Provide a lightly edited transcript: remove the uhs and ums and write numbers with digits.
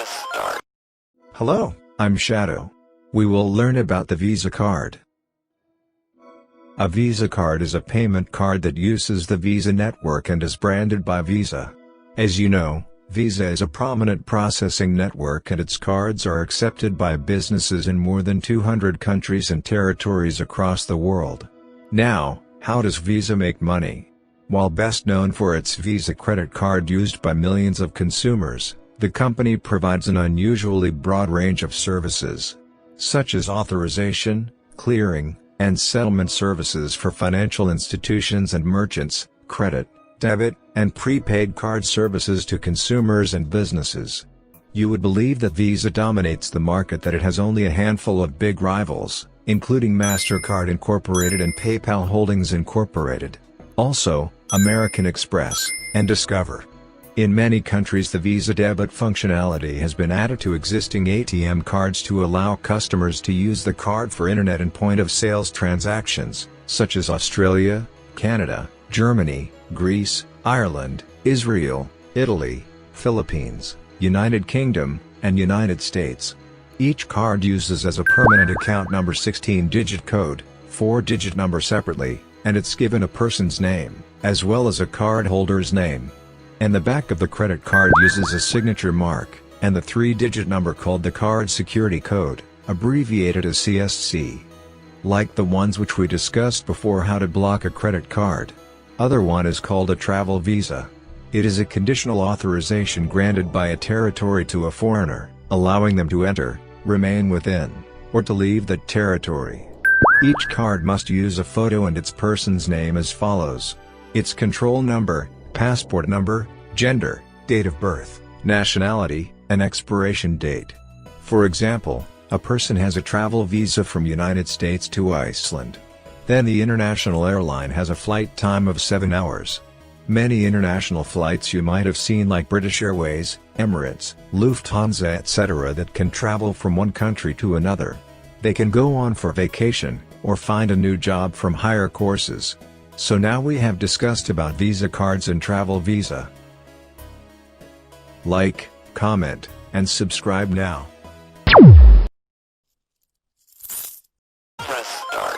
Press start. Hello, I'm Shadow. We will learn about the Visa card. A Visa card is a payment card that uses the Visa network and is branded by Visa. As you know, Visa is a prominent processing network and its cards are accepted by businesses in more than 200 countries and territories across the world. Now, how does Visa make money? While best known for its Visa credit card used by millions of consumers, the company provides an unusually broad range of services, such as authorization, clearing, and settlement services for financial institutions and merchants, credit, debit, and prepaid card services to consumers and businesses. You would believe that Visa dominates the market, that it has only a handful of big rivals, including MasterCard Incorporated and PayPal Holdings Incorporated. Also, American Express, and Discover. In many countries the Visa debit functionality has been added to existing ATM cards to allow customers to use the card for internet and point-of-sale transactions, such as Australia, Canada, Germany, Greece, Ireland, Israel, Italy, Philippines, United Kingdom, and United States. Each card uses as a permanent account number 16-digit code, 4-digit number separately, and it's given a person's name, as well as a cardholder's name. And the back of the credit card uses a signature mark, and the 3-digit number called the card security code, abbreviated as CSC. Like the ones which we discussed before, how to block a credit card. Other one is called a travel visa. It is a conditional authorization granted by a territory to a foreigner, allowing them to enter, remain within, or to leave that territory. Each card must use a photo and its person's name as follows: its control number, passport number, gender, date of birth, nationality, and expiration date. For example, a person has a travel visa from United States to Iceland. Then the international airline has a flight time of 7 hours. Many international flights you might have seen, like British Airways, Emirates, Lufthansa etc., that can travel from one country to another. They can go on for vacation, or find a new job from higher courses. So now we have discussed about Visa cards and travel visa. Like, comment, and subscribe now.